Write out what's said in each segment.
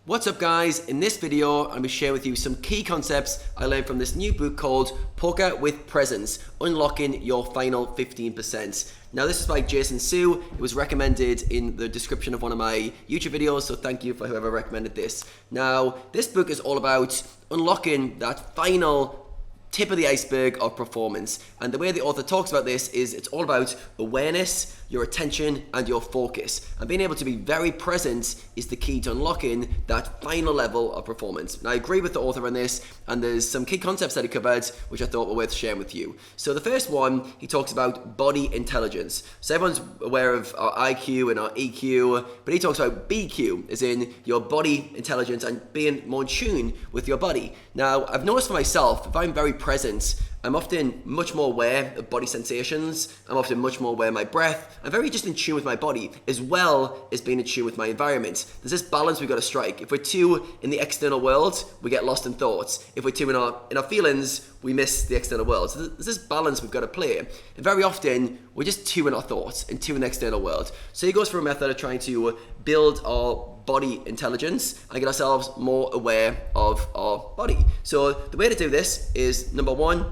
What's up guys, in this video I'm going to share with you some key concepts I learned from this new book called Poker with Presence, Unlocking Your Final 15%. Now this is by Jason Su. It was recommended in the description of one of my YouTube videos, so thank you for whoever recommended this. Now this book is all about unlocking that final tip of the iceberg of performance, and the way the author talks about this is it's all about awareness, your attention and your focus, and being able to be very present is the key to unlocking that final level of performance. Now I agree with the author on this, and there's some key concepts that he covered which I thought were worth sharing with you. So the first one, he talks about body intelligence. So everyone's aware of our IQ and our EQ, but he talks about BQ, as in your body intelligence and being more in tune with your body. Now I've noticed for myself, if I'm very present, I'm often much more aware of body sensations. I'm often much more aware of my breath. I'm very just in tune with my body, as well as being in tune with my environment. There's this balance we've got to strike. If we're too in the external world, we get lost in thoughts. If we're too in our feelings, we miss the external world. So there's this balance we've got to play. And very often, we're just too in our thoughts and too in the external world. So he goes through a method of trying to build our body intelligence and get ourselves more aware of our body. So the way to do this is, number one,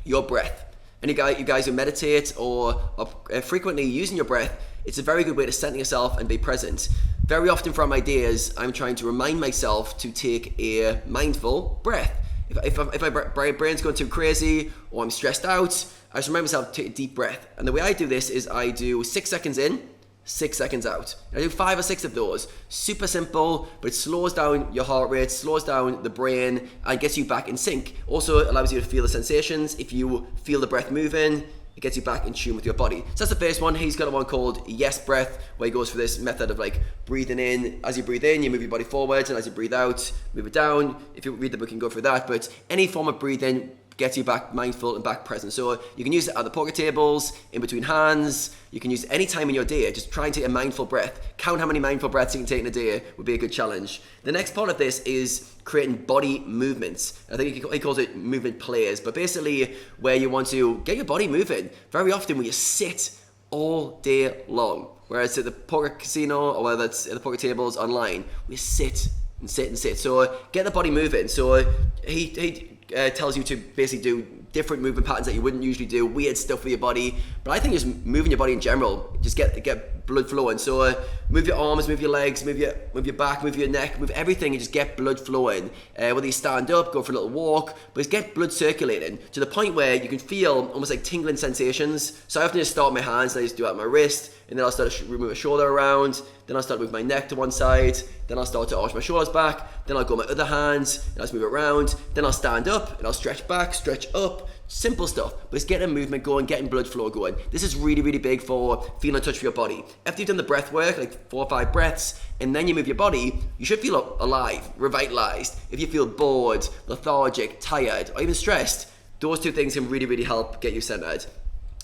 your breath. And you guys who meditate or are frequently using your breath, it's a very good way to center yourself and be present. Very often from ideas, I'm trying to remind myself to take a mindful breath. If my brain's going too crazy or I'm stressed out, I just remind myself to take a deep breath. And the way I do this is I do 6 seconds in, 6 seconds out. I do 5 or 6 of those. Super simple, but it slows down your heart rate, slows down the brain, and gets you back in sync. Also, it allows you to feel the sensations. If you feel the breath moving, it gets you back in tune with your body. So that's the first one. He's got one called Yes Breath, where he goes for this method of like breathing in. As you breathe in, you move your body forwards, and as you breathe out, move it down. If you read the book, you can go through that. But any form of breathing gets you back mindful and back present. So you can use it at the poker tables, in between hands. You can use it any time in your day. Just try and take a mindful breath. Count how many mindful breaths you can take in a day would be a good challenge. The next part of this is creating body movements. I think he calls it movement plays, but basically where you want to get your body moving. Very often we just sit all day long, whereas at the poker casino or whether it's at the poker tables online, we sit and sit and sit. So get the body moving. So he tells you to basically do different movement patterns that you wouldn't usually do, weird stuff with your body. But I think just moving your body in general, just get blood flowing. So move your arms, move your legs, move your back, move your neck, move everything, and just get blood flowing. Whether you stand up, go for a little walk, but just get blood circulating to the point where you can feel almost like tingling sensations. So I often just start with my hands, and I just do it at my wrist, and then I'll start to move my shoulder around, then I'll start to move my neck to one side, then I'll start to arch my shoulders back, then I'll go my other hands, and I'll just move it around, then I'll stand up, and I'll stretch back, stretch up. Simple stuff, but it's getting movement going, getting blood flow going. This is really, really big for feeling in touch with your body. After you've done the breath work, like 4 or 5 breaths, and then you move your body, you should feel alive, revitalized. If you feel bored, lethargic, tired, or even stressed, those 2 things can really, really help get you centered.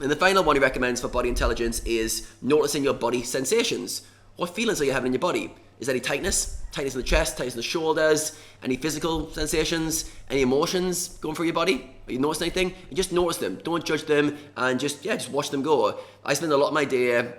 And the final one he recommends for body intelligence is noticing your body sensations. What feelings are you having in your body? Is there any tightness? Tightness in the chest, tightness in the shoulders, any physical sensations, any emotions going through your body? Are you noticing anything? You just notice them. Don't judge them, and just watch them go. I spend a lot of my day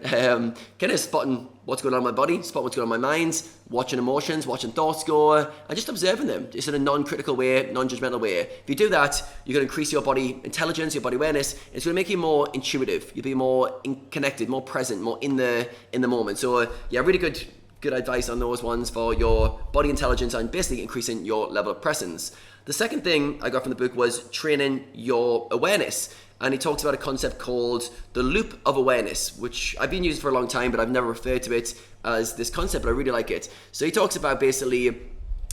kind of spotting what's going on in my body, spotting what's going on in my mind, watching emotions, watching thoughts go, and just observing them, just in a non-critical way, non-judgmental way. If you do that, you're going to increase your body intelligence, your body awareness, and it's going to make you more intuitive. You'll be more connected, more present, more in the moment. So yeah, really good advice on those ones for your body intelligence and basically increasing your level of presence. The second thing I got from the book was training your awareness. And he talks about a concept called the loop of awareness, which I've been using for a long time, but I've never referred to it as this concept, but I really like it. So he talks about basically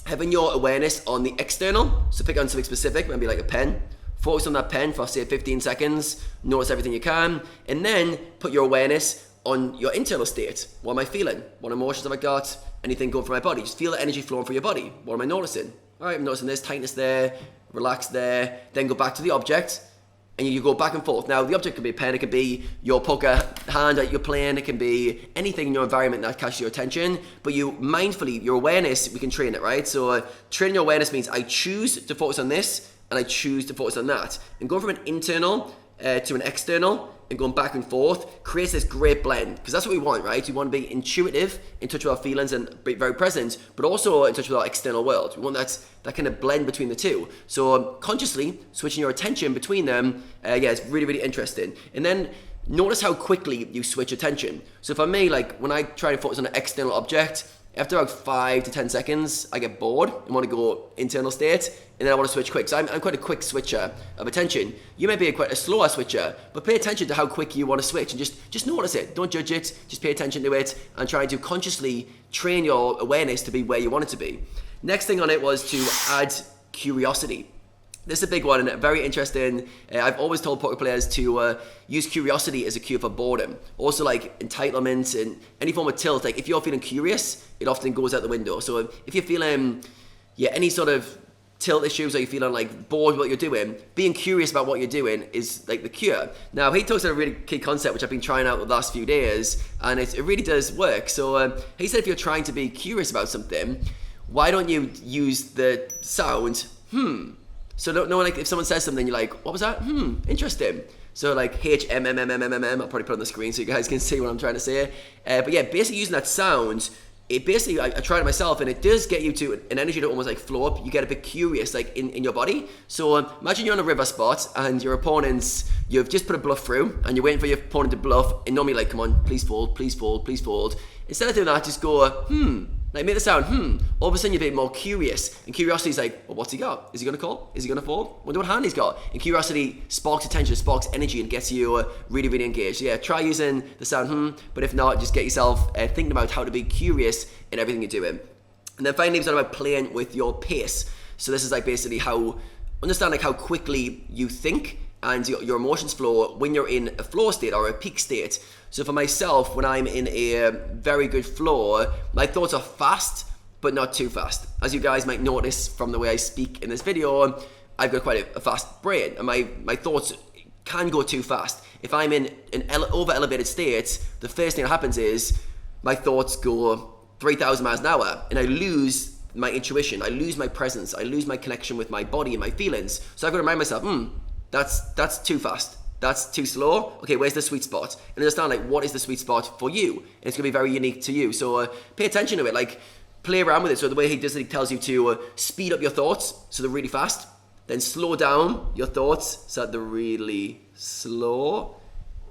having your awareness on the external. So pick on something specific, maybe like a pen. Focus on that pen for say 15 seconds, notice everything you can, and then put your awareness on your internal state. What am I feeling? What emotions have I got? Anything going through my body? Just feel the energy flowing through your body. What am I noticing? All right, I'm noticing this tightness there, relax there. Then go back to the object, and you go back and forth. Now, the object could be a pen, it could be your poker hand that you're playing, it can be anything in your environment that catches your attention, but you mindfully, your awareness, we can train it, right? So training your awareness means I choose to focus on this, and I choose to focus on that. And going from an internal to an external and going back and forth creates this great blend, because that's what we want, right? We want to be intuitive, in touch with our feelings and be very present, but also in touch with our external world. We want that kind of blend between the two. So consciously switching your attention between them, it's really, really interesting. And then notice how quickly you switch attention. So for me, like when I try to focus on an external object, after about 5 to 10 seconds, I get bored and want to go internal state, and then I want to switch quick. So I'm quite a quick switcher of attention. You may be quite a slower switcher, but pay attention to how quick you want to switch, and just notice it. Don't judge it. Just pay attention to it and try to consciously train your awareness to be where you want it to be. Next thing on it was to add curiosity. This is a big one and very interesting. I've always told poker players to use curiosity as a cure for boredom. Also like entitlement and any form of tilt. Like if you're feeling curious, it often goes out the window. So if you're feeling any sort of tilt issues, or you're feeling like bored with what you're doing, being curious about what you're doing is like the cure. Now he talks about a really key concept which I've been trying out the last few days, and it really does work. So he said if you're trying to be curious about something, why don't you use the sound So no, like if someone says something, you're like, what was that? Interesting. So like I'll probably put it on the screen so you guys can see what I'm trying to say. But yeah, basically using that sound, it basically, I tried it myself, and it does get you to an energy to almost like flow up. You get a bit curious like in your body. So imagine you're on a river spot and your opponent's, you've just put a bluff through and you're waiting for your opponent to bluff, and normally like, come on, please fold, please fold, please fold. Instead of doing that, just go, like make the sound, all of a sudden you're a bit more curious, and curiosity is like, well, what's he got? Is he gonna call? Is he gonna fold? Wonder what hand he's got. And curiosity sparks attention, sparks energy, and gets you really, really engaged. So yeah, try using the sound, but if not, just get yourself thinking about how to be curious in everything you're doing. And then finally, it's about playing with your pace. So this is like basically understand like how quickly you think and your emotions flow when you're in a flow state or a peak state. So for myself, when I'm in a very good flow, my thoughts are fast, but not too fast. As you guys might notice from the way I speak in this video, I've got quite a fast brain, and my thoughts can go too fast. If I'm in an over-elevated state, the first thing that happens is my thoughts go 3,000 miles an hour, and I lose my intuition, I lose my presence, I lose my connection with my body and my feelings. So I've got to remind myself, that's too fast. That's too slow. Okay, where's the sweet spot? And understand like what is the sweet spot for you? And it's gonna be very unique to you. So pay attention to it. Like play around with it. So the way he does it, he tells you to speed up your thoughts so they're really fast, then slow down your thoughts so that they're really slow,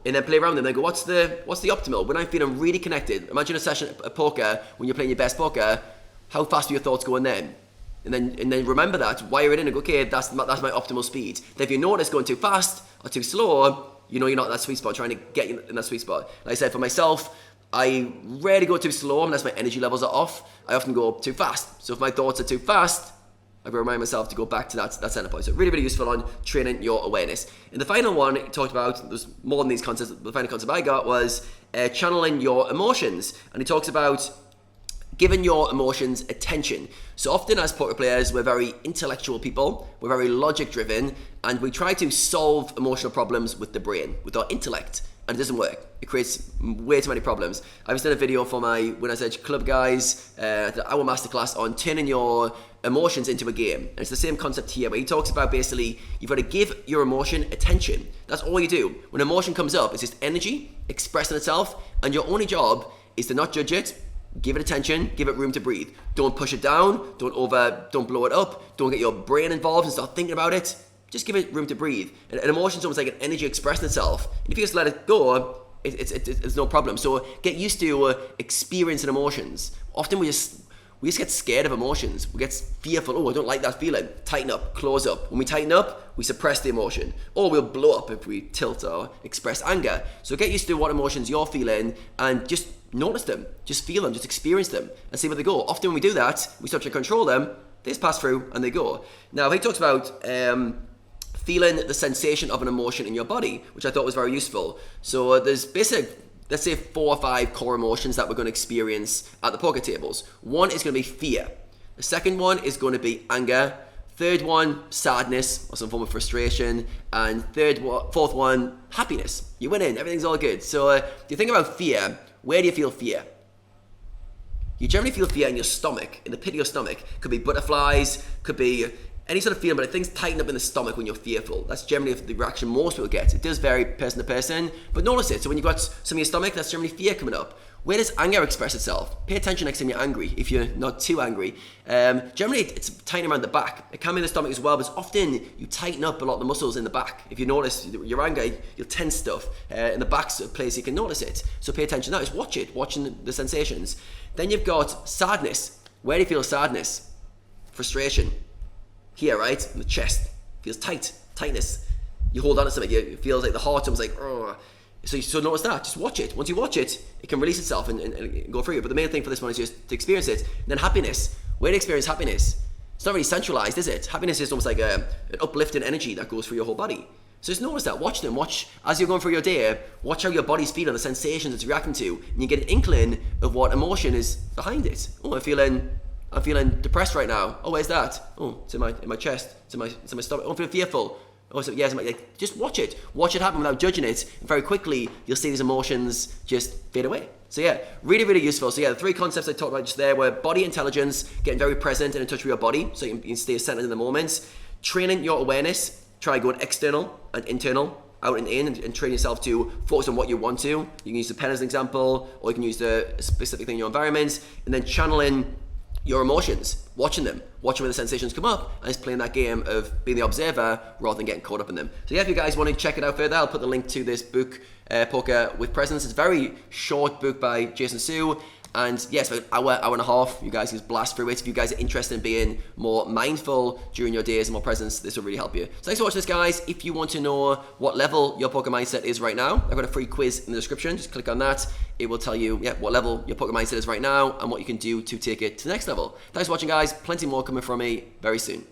and then play around with them. Then go, what's the optimal? When I'm feeling really connected, imagine a session of poker when you're playing your best poker. How fast are your thoughts going then? And then remember that, wire it in and go, okay, that's my optimal speed. Then if you notice going too fast or too slow, you know you're not in that sweet spot, trying to get you in that sweet spot. Like I said, for myself, I rarely go too slow unless my energy levels are off. I often go too fast. So if my thoughts are too fast, I will remind myself to go back to that center point. So really, really useful on training your awareness. And the final one he talked about, there's more than these concepts, the final concept I got was channeling your emotions. And he talks about giving your emotions attention. So often as poker players, we're very intellectual people, we're very logic driven, and we try to solve emotional problems with the brain, with our intellect, and it doesn't work. It creates way too many problems. I was done a video for my Winners Edge Club guys, our masterclass on turning your emotions into a game. And it's the same concept here, where he talks about basically, you've got to give your emotion attention. That's all you do. When emotion comes up, it's just energy expressing itself, and your only job is to not judge it, give it attention, give it room to breathe. Don't push it down, don't blow it up, don't get your brain involved and start thinking about it. Just give it room to breathe. And emotion's almost like an energy expressing itself. And if you just let it go, it's no problem. So get used to experiencing emotions. Often we just get scared of emotions. We get fearful. Oh, I don't like that feeling. Tighten up, close up. When we tighten up, we suppress the emotion. Or we'll blow up if we tilt or express anger. So get used to what emotions you're feeling and just notice them. Just feel them, just experience them and see where they go. Often when we do that, we start to control them, they just pass through and they go. Now, he talks about feeling the sensation of an emotion in your body, which I thought was very useful. So there's let's say 4 or 5 core emotions that we're going to experience at the poker tables. One is going to be fear. The second one is going to be anger. Third one, sadness or some form of frustration. And fourth one, happiness. You win in, everything's all good. So if you think about fear, where do you feel fear? You generally feel fear in your stomach, in the pit of your stomach. Could be butterflies, could be any sort of feeling, but things tighten up in the stomach when you're fearful. That's generally the reaction most people get. It does vary person to person, but notice it. So when you've got some in your stomach, that's generally fear coming up. Where does anger express itself? Pay attention next time you're angry, if you're not too angry. Generally, it's tightening around the back. It can be in the stomach as well, but often you tighten up a lot of the muscles in the back. If you notice your anger, you'll tense stuff. In the back's a place you can notice it. So pay attention to that. Just watch it, watching the sensations. Then you've got sadness. Where do you feel sadness? Frustration. Here, right? In the chest. Feels tight. Tightness. You hold on to something. It feels like the heart almost like, oh. So notice that. Just watch it. Once you watch it, it can release itself and go through it. But the main thing for this one is just to experience it. And then happiness. Where do you experience happiness? It's not really centralized, is it? Happiness is almost like an uplifting energy that goes through your whole body. So just notice that. Watch them. Watch as you're going through your day. Watch how your body's feeling, the sensations it's reacting to, and you get an inkling of what emotion is behind it. Oh, I'm feeling depressed right now. Oh, where's that? Oh, it's in my chest. It's in my stomach. Oh, I'm feeling fearful. Oh, so yes, just watch it. Watch it happen without judging it. And very quickly, you'll see these emotions just fade away. So yeah, really, really useful. So yeah, the three concepts I talked about just there were body intelligence, getting very present and in touch with your body, so you can stay centered in the moment. Training your awareness, try going external and internal, out and in, and train yourself to focus on what you want to. You can use the pen as an example, or you can use the specific thing in your environment, and then channeling your emotions, watching where the sensations come up, and just playing that game of being the observer rather than getting caught up in them. So yeah, if you guys want to check it out further, I'll put the link to this book, Poker with Presence. It's a very short book by Jason Su, and yes, about an hour and a half. You guys can just blast through it. If you guys are interested in being more mindful during your days and more presence, this will really help you. So thanks for watching this, guys. If you want to know what level your poker mindset is right now, I've got a free quiz in the description. Just click on that. It will tell you what level your poker mindset is right now and what you can do to take it to the next level. Thanks for watching, guys. Plenty more coming from me very soon.